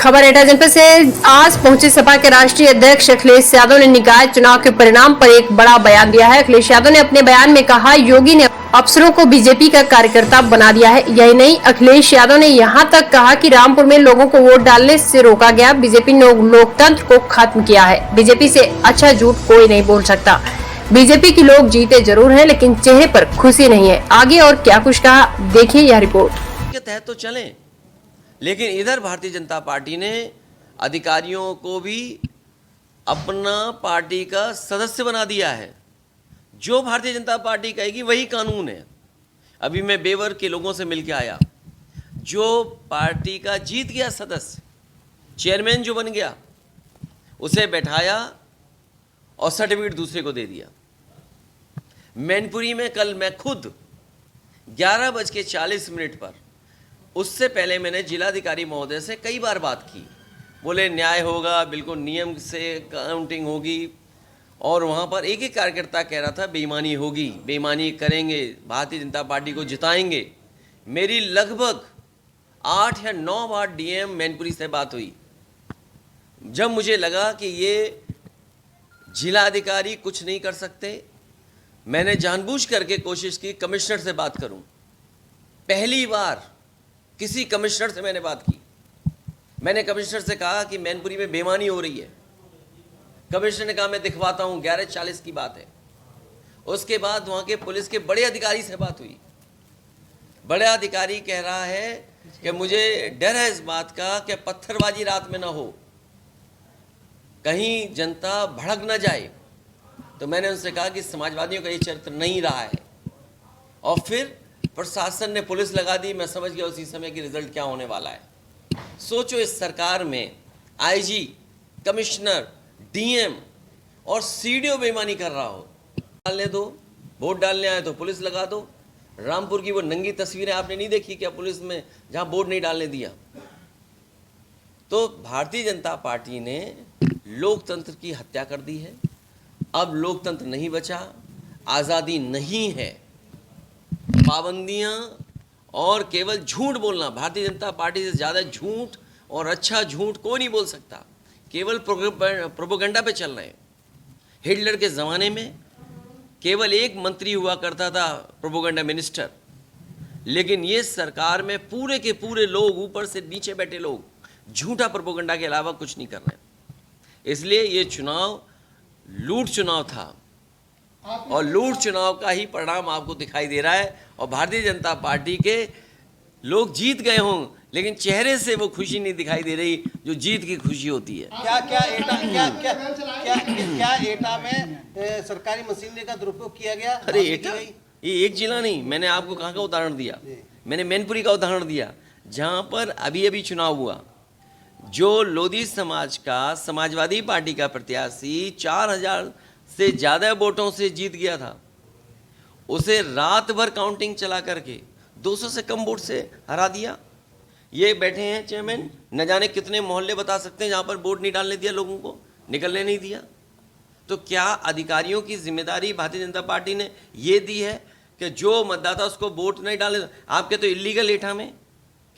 खबर एटा जनपद से आज पहुंचे सपा के राष्ट्रीय अध्यक्ष अखिलेश यादव ने निकाय चुनाव के परिणाम पर एक बड़ा बयान दिया है। अखिलेश यादव ने अपने बयान में कहा, योगी ने अफसरों को बीजेपी का कार्यकर्ता बना दिया है। यही नहीं, अखिलेश यादव ने यहां तक कहा कि रामपुर में लोगों को वोट डालने से रोका गया। बीजेपी ने लोकतंत्र को खत्म किया है। बीजेपी से अच्छा झूठ कोई नहीं बोल सकता। बीजेपी के लोग जीते जरूर हैं, लेकिन चेहरे पर खुशी नहीं है। आगे और क्या कुछ कहा, देखिए यह रिपोर्ट। के तहत तो चलें, लेकिन इधर भारतीय जनता पार्टी ने अधिकारियों को भी अपना पार्टी का सदस्य बना दिया है। जो भारतीय जनता पार्टी कहेगी वही कानून है। अभी मैं बेवर के लोगों से मिलकर आया, जो पार्टी का जीत गया सदस्य, चेयरमैन जो बन गया, उसे बैठाया और सर्टिफिकेट दूसरे को दे दिया। मैनपुरी में कल मैं खुद 11:40 पर, उससे पहले मैंने जिलाधिकारी महोदय से कई बार बात की। बोले न्याय होगा, बिल्कुल नियम से काउंटिंग होगी। और वहाँ पर एक एक कार्यकर्ता कह रहा था बेईमानी होगी, बेईमानी करेंगे, भारतीय जनता पार्टी को जिताएंगे। मेरी लगभग 8 या 9 बार डीएम मैनपुरी से बात हुई। जब मुझे लगा कि ये जिलाधिकारी कुछ नहीं कर सकते, मैंने जानबूझ करके कोशिश की कमिश्नर से बात करूं। पहली बार किसी कमिश्नर से मैंने बात की। मैंने कमिश्नर से कहा कि मैनपुरी में बेईमानी हो रही है। कमिश्नर ने कहा मैं दिखवाता हूं। 11:40 की बात है। उसके बाद वहां के पुलिस के बड़े अधिकारी से बात हुई। बड़ा अधिकारी कह रहा है कि मुझे डर है इस बात का कि पत्थरबाजी रात में ना हो, कहीं जनता भड़क ना जाए। तो मैंने उनसे कहा कि समाजवादियों का ये चरित्र नहीं रहा है। और फिर प्रशासन ने पुलिस लगा दी। मैं समझ गया उसी समय कि रिजल्ट क्या होने वाला है। सोचो, इस सरकार में आईजी, कमिश्नर, डीएम और सीडीओ बेईमानी कर रहा हो। डालने दो, वोट डालने आए तो पुलिस लगा दो। रामपुर की वो नंगी तस्वीरें आपने नहीं देखी क्या, पुलिस में जहां वोट नहीं डालने दिया। तो भारतीय जनता पार्टी ने लोकतंत्र की हत्या कर दी है। अब लोकतंत्र नहीं बचा, आज़ादी नहीं है। पाबंदियां और केवल झूठ बोलना, भारतीय जनता पार्टी से ज़्यादा झूठ और अच्छा झूठ कोई नहीं बोल सकता। केवल प्रोपेगेंडा पे चल रहे हैं। हिटलर के ज़माने में केवल एक मंत्री हुआ करता था, प्रोपेगेंडा मिनिस्टर। लेकिन ये सरकार में पूरे के पूरे लोग, ऊपर से नीचे बैठे लोग, झूठा प्रोपेगेंडा के अलावा कुछ नहीं कर रहे हैं। इसलिए ये चुनाव लूट चुनाव था और लूट चुनाव का ही परिणाम आपको दिखाई दे रहा है। और भारतीय जनता पार्टी के लोग जीत गए हों, लेकिन चेहरे से वो खुशी नहीं दिखाई दे रही जो जीत की खुशी होती है। क्या एटा में सरकारी मशीनरी का दुरुपयोग किया गया? अरे एटा ये एक जिला नहीं, मैंने आपको कहाँ का उदाहरण दिया? मैंने मैनपुरी का उदाहरण दिया, जहाँ पर अभी अभी चुनाव हुआ। जो लोधी समाज का, समाजवादी पार्टी का प्रत्याशी 4000 से ज़्यादा वोटों से जीत गया था, उसे रात भर काउंटिंग चला करके 200 से कम वोट से हरा दिया। ये बैठे हैं चेयरमैन, न जाने कितने मोहल्ले बता सकते हैं जहाँ पर वोट नहीं डालने दिया, लोगों को निकलने नहीं दिया। तो क्या अधिकारियों की जिम्मेदारी भारतीय जनता पार्टी ने ये दी है कि जो मतदाता उसको वोट नहीं डाले? आपके तो इलीगल एटा में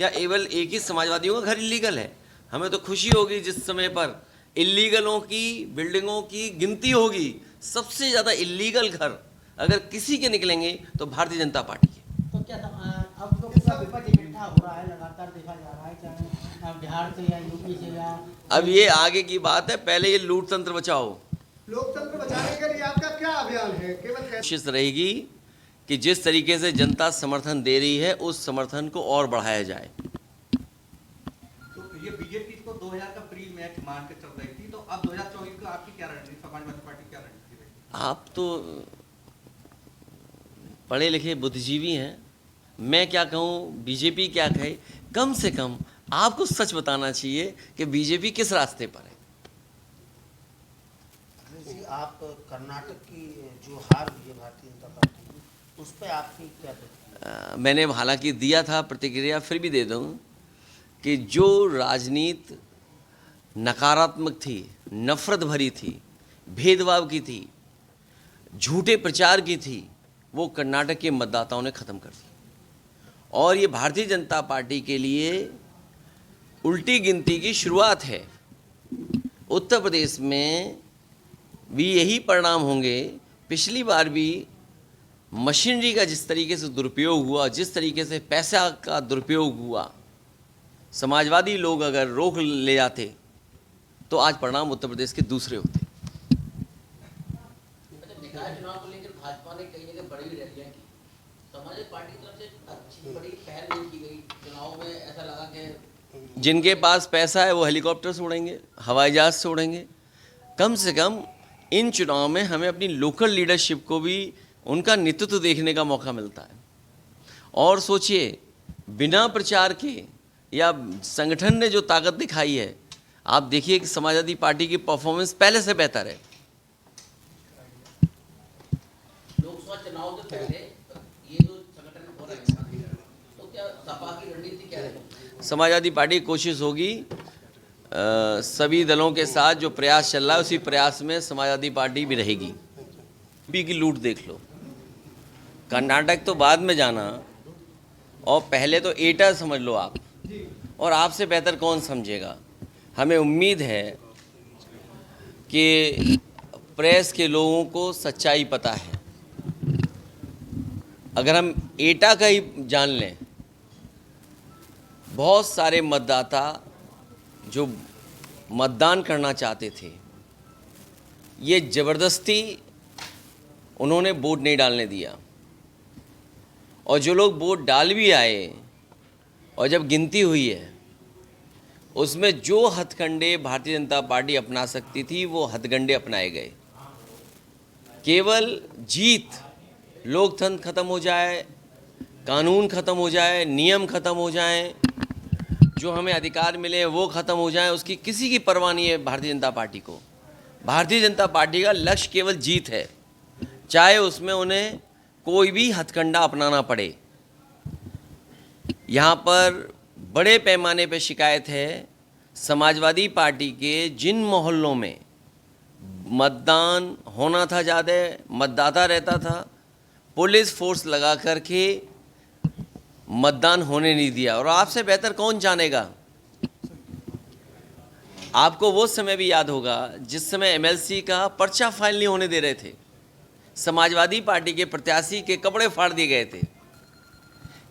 क्या केवल एक ही समाजवादियों का घर इलीगल है? हमें तो खुशी होगी जिस समय पर इलीगलों की बिल्डिंगों की गिनती होगी। सबसे ज़्यादा इलीगल घर अगर किसी के निकलेंगे तो भारतीय जनता पार्टी के। तो क्या अब तो पूरा विपक्ष इकट्ठा हो रहा है, लगातार देखा जा रहा है, चाहे बिहार से या यूपी से या। अब ये आगे की बात है, पहले ये लूट तंत्र बचाओ। लोकतंत्र बचाने के लिए आपका क्या अभियान है? केवल कोशिश रहेगी कि जिस तरीके से जनता समर्थन दे रही है उस समर्थन को और बढ़ाया जाए। तो ये बीजेपी को 2000 का प्री मैच मान के चल रही थी, तो अब 2024 का आपकी क्या रणनीति, समाजवादी पार्टी क्या रणनीति रहेगी? आप तो पढ़े लिखे बुद्धिजीवी हैं, मैं क्या कहूँ, बीजेपी क्या कहे। कम से कम आपको सच बताना चाहिए कि बीजेपी किस रास्ते पर है। आप कर्नाटक की जो हार हुई है भारतीय जनता पार्टी की, उस पर आपकी क्या प्रतिक्रिया? मैंने हालांकि दिया था प्रतिक्रिया, फिर भी दे दूँ कि जो राजनीति नकारात्मक थी, नफरत भरी थी, भेदभाव की थी, झूठे प्रचार की थी, वो कर्नाटक के मतदाताओं ने ख़त्म कर दी। और ये भारतीय जनता पार्टी के लिए उल्टी गिनती की शुरुआत है। उत्तर प्रदेश में भी यही परिणाम होंगे। पिछली बार भी मशीनरी का जिस तरीके से दुरुपयोग हुआ, जिस तरीके से पैसा का दुरुपयोग हुआ, समाजवादी लोग अगर रोक ले जाते तो आज परिणाम उत्तर प्रदेश के दूसरे होते। निकाय चुनाव को लेकर भाजपा ने कई जगह बड़ी रैलियां की, समाजवादी पार्टी की तरफ से अच्छी बड़ी पहल नहीं की गई। चुनाव में ऐसा लगा कि जिनके पास पैसा है वो हेलीकॉप्टर से उड़ेंगे, हवाई जहाज से उड़ेंगे। कम से कम इन चुनाव में हमें अपनी लोकल लीडरशिप को भी उनका नेतृत्व देखने का मौका मिलता है। और सोचिए, बिना प्रचार के या संगठन ने जो ताकत दिखाई है, आप देखिए कि समाजवादी पार्टी की परफॉर्मेंस पहले से बेहतर है। लोकसभा चुनाव से पहले ये जो संगठन हो रहे हैं, तो क्या सपा की रणनीति क्या रहेगी? समाजवादी पार्टी की कोशिश होगी सभी दलों के साथ जो प्रयास चल रहा है उसी प्रयास में समाजवादी पार्टी भी रहेगी। यूपी की लूट देख लो, कर्नाटक तो बाद में जाना, और पहले तो एटा समझ लो आप, और आपसे बेहतर कौन समझेगा। हमें उम्मीद है कि प्रेस के लोगों को सच्चाई पता है। अगर हम एटा का ही जान लें, बहुत सारे मतदाता जो मतदान करना चाहते थे, ये ज़बरदस्ती उन्होंने वोट नहीं डालने दिया, और जो लोग वोट डाल भी आए और जब गिनती हुई है उसमें जो हथकंडे भारतीय जनता पार्टी अपना सकती थी वो हथकंडे अपनाए गए। केवल जीत, लोकतंत्र खत्म हो जाए, कानून खत्म हो जाए, नियम खत्म हो जाएं, जो हमें अधिकार मिले वो खत्म हो जाएं, उसकी किसी की परवाह नहीं है भारतीय जनता पार्टी को। भारतीय जनता पार्टी का लक्ष्य केवल जीत है, चाहे उसमें उन्हें कोई भी हथकंडा अपनाना पड़े। यहाँ पर बड़े पैमाने पर शिकायत है समाजवादी पार्टी के जिन मोहल्लों में मतदान होना था, ज़्यादा मतदाता रहता था, पुलिस फोर्स लगा करके मतदान होने नहीं दिया। और आपसे बेहतर कौन जानेगा। आपको वो समय भी याद होगा जिस समय एमएलसी का पर्चा फाइल नहीं होने दे रहे थे, समाजवादी पार्टी के प्रत्याशी के कपड़े फाड़ दिए गए थे।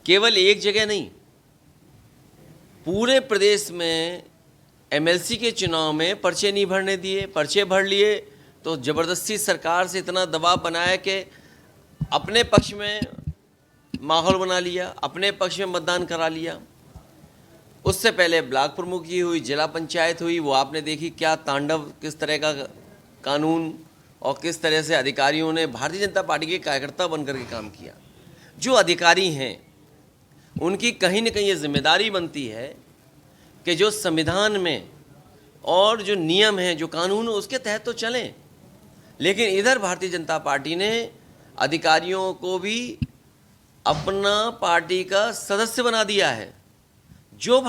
केवल एक जगह नहीं, पूरे प्रदेश में एमएलसी के चुनाव में पर्चे नहीं भरने दिए। पर्चे भर लिए तो ज़बरदस्ती सरकार से इतना दबाव बनाया कि अपने पक्ष में माहौल बना लिया, अपने पक्ष में मतदान करा लिया। उससे पहले ब्लॉक प्रमुखी हुई, जिला पंचायत हुई, वो आपने देखी क्या तांडव, किस तरह का कानून और किस तरह से अधिकारियों ने भारतीय जनता पार्टी के कार्यकर्ता बनकर के काम किया। जो अधिकारी हैं उनकी कहीं न कहीं ये जिम्मेदारी बनती है कि जो संविधान में और जो नियम हैं, जो कानून, उसके तहत तो चलें। लेकिन इधर भारतीय जनता पार्टी ने अधिकारियों को भी अपना पार्टी का सदस्य बना दिया है। जो